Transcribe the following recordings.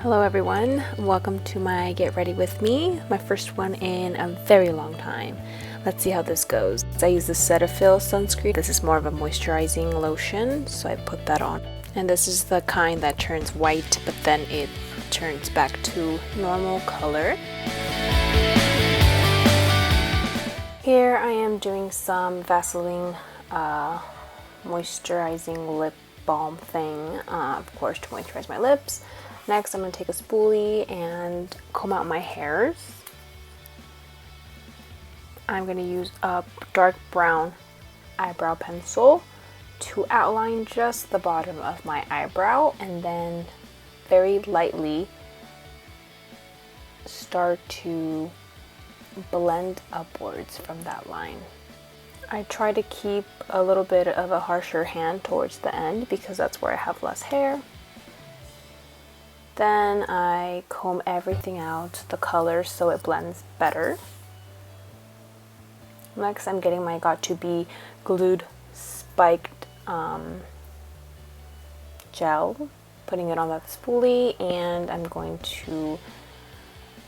Hello everyone, welcome to my Get Ready With Me, my first one in a very long time. Let's see how this goes. I use the Cetaphil sunscreen. This is more of a moisturizing lotion, so I put that on. And this is the kind that turns white, but then it turns back to normal color. Here I am doing some Vaseline moisturizing lip balm thing, of course, to moisturize my lips. Next, I'm going to take a spoolie and comb out my hairs. I'm going to use a dark brown eyebrow pencil to outline just the bottom of my eyebrow, and then very lightly start to blend upwards from that line. I try to keep a little bit of a harsher hand towards the end because that's where I have less hair. Then I comb everything out, the colors, so it blends better. Next, I'm getting my Got2b glued spiked gel, putting it on that spoolie, and I'm going to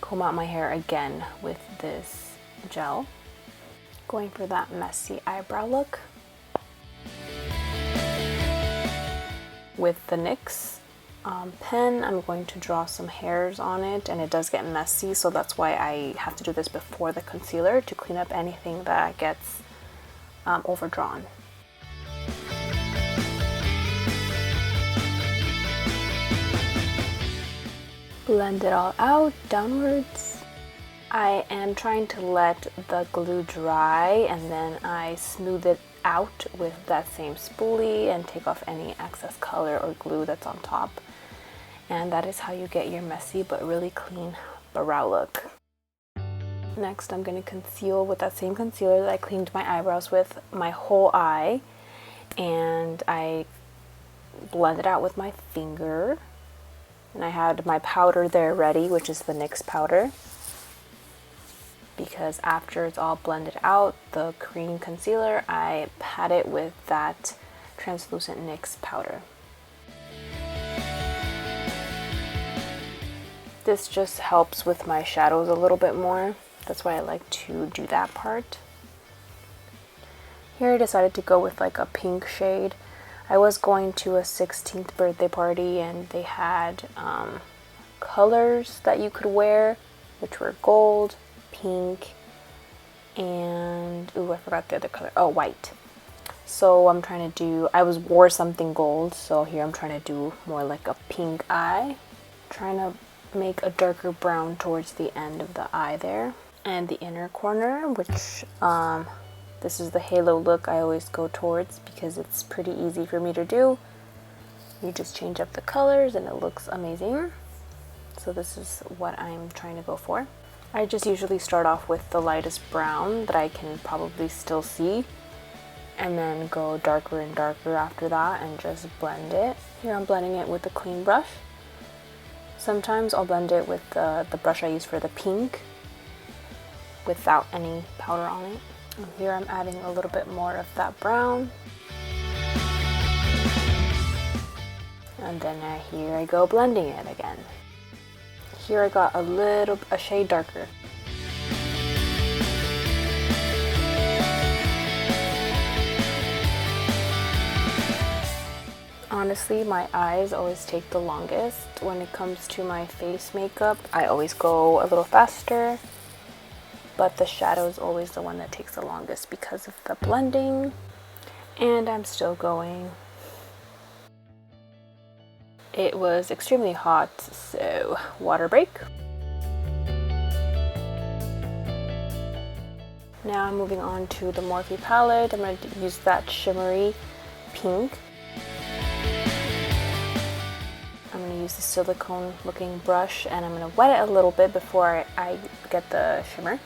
comb out my hair again with this gel. Going for that messy eyebrow look. With the NYX pen, I'm going to draw some hairs on it, and it does get messy, so that's why I have to do this before the concealer to clean up anything that gets overdrawn. Blend it all out downwards. I am trying to let the glue dry, and then I smooth it out with that same spoolie and take off any excess color or glue that's on top. And that is how you get your messy but really clean brow look. Next, I'm going to conceal with that same concealer that I cleaned my eyebrows with, my whole eye, and I blend it out with my finger. And I had my powder there ready, which is the NYX powder, because after it's all blended out, the cream concealer, I pat it with that translucent NYX powder. This just helps with my shadows a little bit more. That's why I like to do that part. Here I decided to go with like a pink shade. I was going to a 16th birthday party, and they had colors that you could wear, which were gold, pink, and ooh, I forgot the other color. Oh, white. So I'm trying to do, wore something gold, so here I'm trying to do more like a pink eye. Trying to make a darker brown towards the end of the eye there and the inner corner, which this is the halo look I always go towards because it's pretty easy for me to do. You just change up the colors and it looks amazing. So this is what I'm trying to go for. I just usually start off with the lightest brown that I can probably still see, and then go darker and darker after that and just blend it. Here I'm blending it with a clean brush. Sometimes I'll blend it with the brush I use for the pink without any powder on it. And here I'm adding a little bit more of that brown. And then here I go blending it again. Here I got a shade darker. Honestly, my eyes always take the longest. When it comes to my face makeup, I always go a little faster, but the shadow is always the one that takes the longest because of the blending. And I'm still going. It was extremely hot, so water break. Now I'm moving on to the Morphe palette. I'm going to use that shimmery pink. I'm going to use the silicone looking brush, and I'm going to wet it a little bit before I get the shimmer.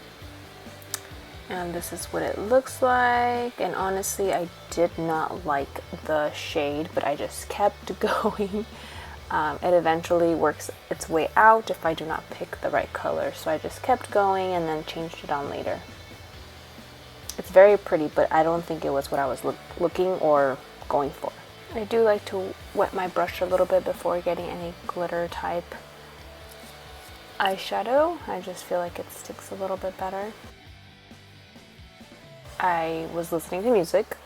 And this is what it looks like. And honestly, I did not like the shade, but I just kept going. It eventually works its way out if I do not pick the right color. So I just kept going and then changed it on later. It's very pretty, but I don't think it was what I was looking or going for. I do like to wet my brush a little bit before getting any glitter type eyeshadow. I just feel like it sticks a little bit better. I was listening to music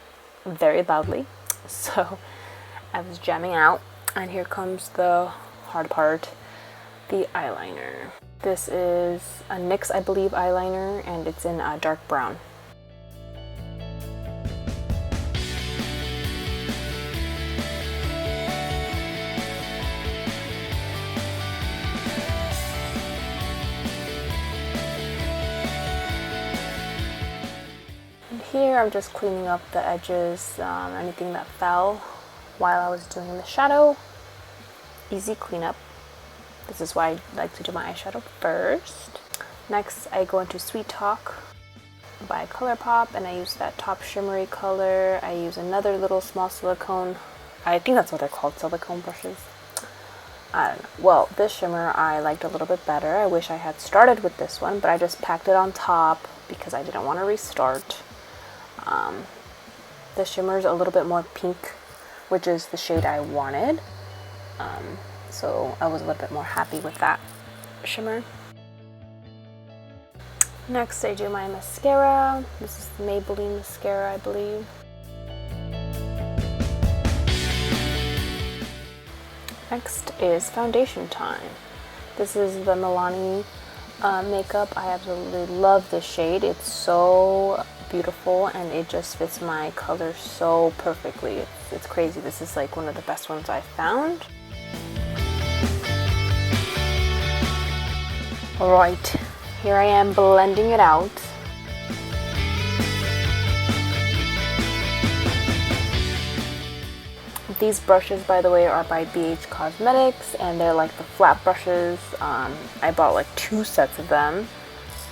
very loudly, so I was jamming out, and here comes the hard part, the eyeliner. This is a NYX, I believe, eyeliner, and it's in a dark brown. Here I'm just cleaning up the edges, anything that fell while I was doing the shadow. Easy cleanup. This is why I like to do my eyeshadow first. Next I go into Sweet Talk by ColourPop, and I use that top shimmery color. I use another little small silicone, I think that's what they're called, silicone brushes. I don't know. Well, this shimmer I liked a little bit better. I wish I had started with this one, but I just packed it on top because I didn't want to restart. The shimmer is a little bit more pink, which is the shade I wanted. So I was a little bit more happy with that shimmer. Next I do my mascara. This is the Maybelline mascara, I believe. Next is foundation time. This is the Milani makeup. I absolutely love this shade. It's so beautiful and it just fits my color so perfectly. It's crazy. This is like one of the best ones I've found. Alright, here I am blending it out. These brushes, by the way, are by BH Cosmetics, and they're like the flat brushes. I bought like 2 sets of them,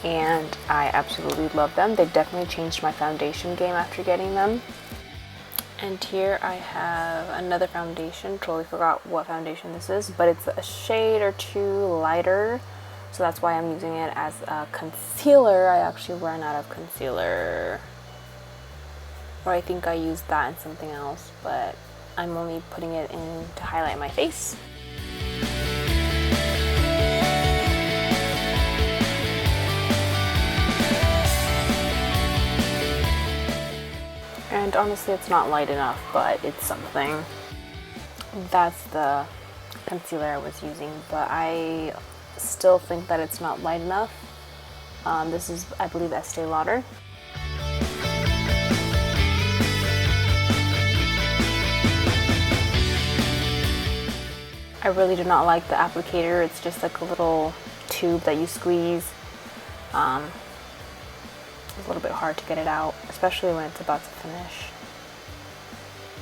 and I absolutely love them. They definitely changed my foundation game after getting them. And here I have another foundation. Totally forgot what foundation this is, but it's a shade or 2 lighter, so that's why I'm using it as a concealer. I actually ran out of concealer, or I think I used that in something else, but I'm only putting it in to highlight my face. And honestly, it's not light enough, but it's something. That's the concealer I was using, but I still think that it's not light enough. This is, I believe, Estee Lauder. I really do not like the applicator. It's just like a little tube that you squeeze. It's a little bit hard to get it out, especially when it's about to finish.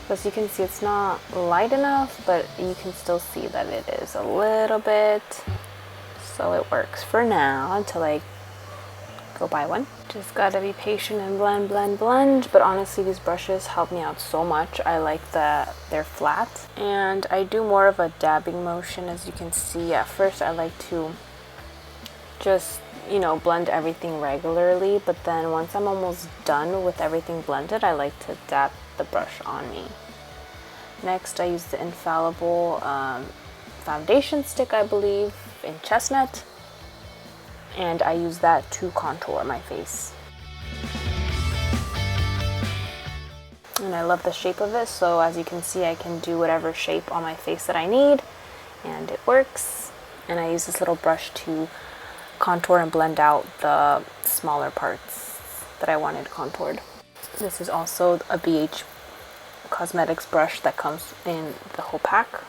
As you can see, it's not light enough, but you can still see that it is a little bit. So it works for now until I go buy one. Just gotta be patient and blend, blend, blend. But honestly, these brushes help me out so much. I like that they're flat. And I do more of a dabbing motion, as you can see. At first, I like to just, you know, blend everything regularly. But then once I'm almost done with everything blended, I like to dab the brush on me. Next, I use the Infallible foundation stick, I believe, in Chestnut. And I use that to contour my face. And I love the shape of it, so as you can see, I can do whatever shape on my face that I need, and it works. And I use this little brush to contour and blend out the smaller parts that I wanted contoured. This is also a BH Cosmetics brush that comes in the whole pack.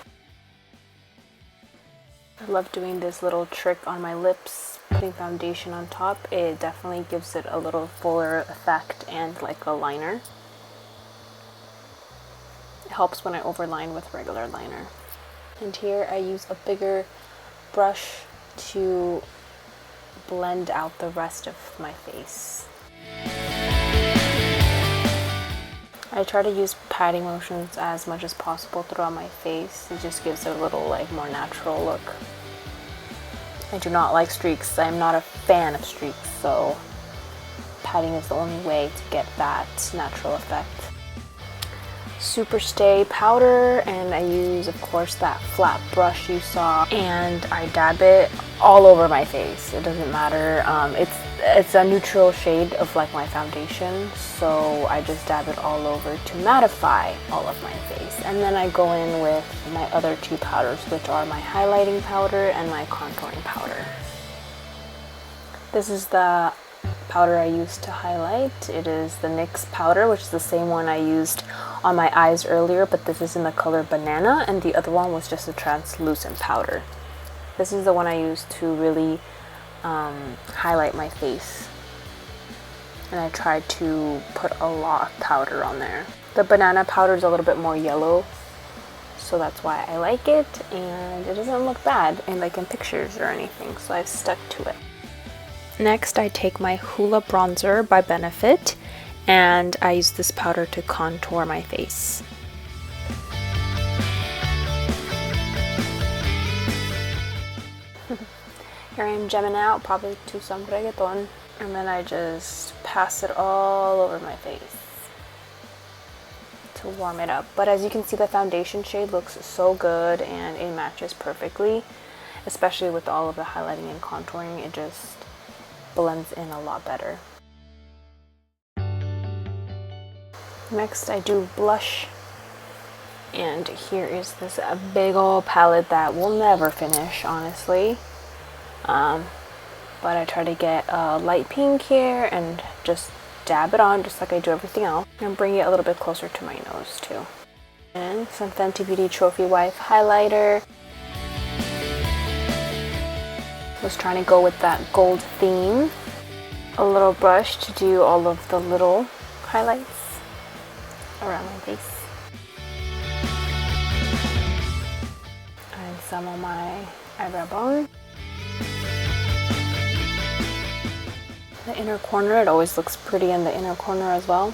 I love doing this little trick on my lips, putting foundation on top. It definitely gives it a little fuller effect and like a liner. It helps when I overline with regular liner. And here I use a bigger brush to blend out the rest of my face. I try to use patting motions as much as possible throughout my face. It just gives it a little like more natural look. I do not like streaks. I'm not a fan of streaks, so patting is the only way to get that natural effect. Super Stay powder, and I use, of course, that flat brush you saw, and I dab it all over my face. It doesn't matter. It's a neutral shade of like my foundation, so I just dab it all over to mattify all of my face. And then I go in with my other two powders, which are my highlighting powder and my contouring powder. This is the powder I used to highlight. It is the NYX powder, which is the same one I used on my eyes earlier, but this is in the color Banana, and the other one was just a translucent powder. This is the one I used to really highlight my face, and I tried to put a lot of powder on there. The Banana powder is a little bit more yellow, so that's why I like it, and it doesn't look bad in pictures or anything, so I've stuck to it. Next, I take my Hoola bronzer by Benefit, and I use this powder to contour my face. Here I am gemming out, probably to some reggaeton, and then I just pass it all over my face to warm it up. But as you can see, the foundation shade looks so good and it matches perfectly, especially with all of the highlighting and contouring. It just blends in a lot better. Next, I do blush, and here is this big old palette that will never finish, honestly. But I try to get a light pink here and just dab it on just like I do everything else, and bring it a little bit closer to my nose too. And some Fenty Beauty Trophy Wife highlighter. Was trying to go with that gold theme. A little brush to do all of the little highlights around my face. And some on my eyebrow bone. The inner corner, it always looks pretty in the inner corner as well.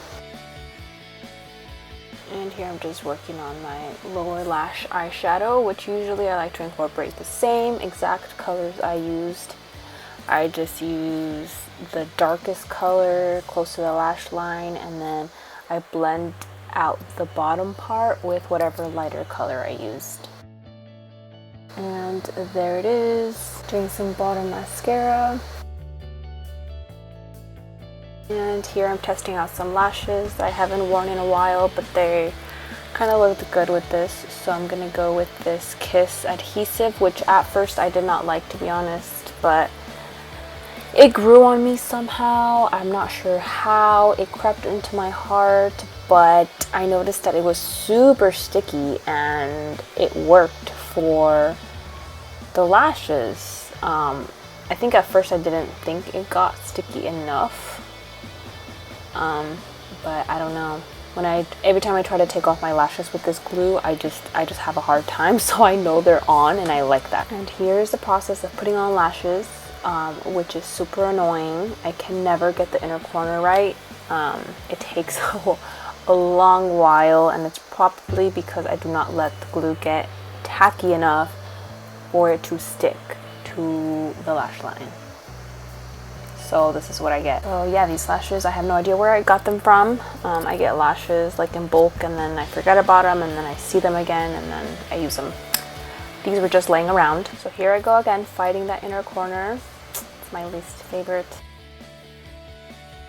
And here I'm just working on my lower lash eyeshadow, which usually I like to incorporate the same exact colors I used. I just use the darkest color close to the lash line, and then I blend out the bottom part with whatever lighter color I used. And there it is. Doing some bottom mascara. And here I'm testing out some lashes that I haven't worn in a while, but they kind of looked good with this. So I'm going to go with this Kiss adhesive, which at first I did not like, to be honest, but it grew on me somehow. I'm not sure how it crept into my heart, but I noticed that it was super sticky and it worked for the lashes. I think at first I didn't think it got sticky enough. But I don't know. Every time I try to take off my lashes with this glue, I just have a hard time. So I know they're on, and I like that. And here's the process of putting on lashes, which is super annoying. I can never get the inner corner right. It takes a long while, and it's probably because I do not let the glue get tacky enough for it to stick to the lash line. So this is what I get. So yeah, these lashes, I have no idea where I got them from. I get lashes like in bulk, and then I forget about them, and then I see them again, and then I use them. These were just laying around. So here I go again, fighting that inner corner. It's my least favorite.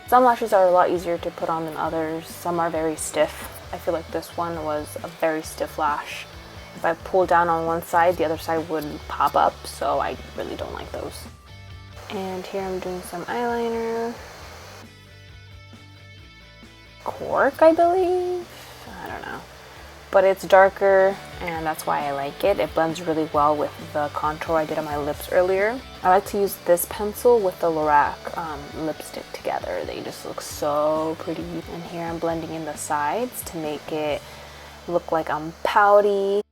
Some lashes are a lot easier to put on than others. Some are very stiff. I feel like this one was a very stiff lash. If I pull down on one side, the other side would pop up, so I really don't like those. And here I'm doing some eyeliner. Cork, I believe? I don't know. But it's darker, and that's why I like it. It blends really well with the contour I did on my lips earlier. I like to use this pencil with the Lorac lipstick together. They just look so pretty. And here I'm blending in the sides to make it look like I'm pouty.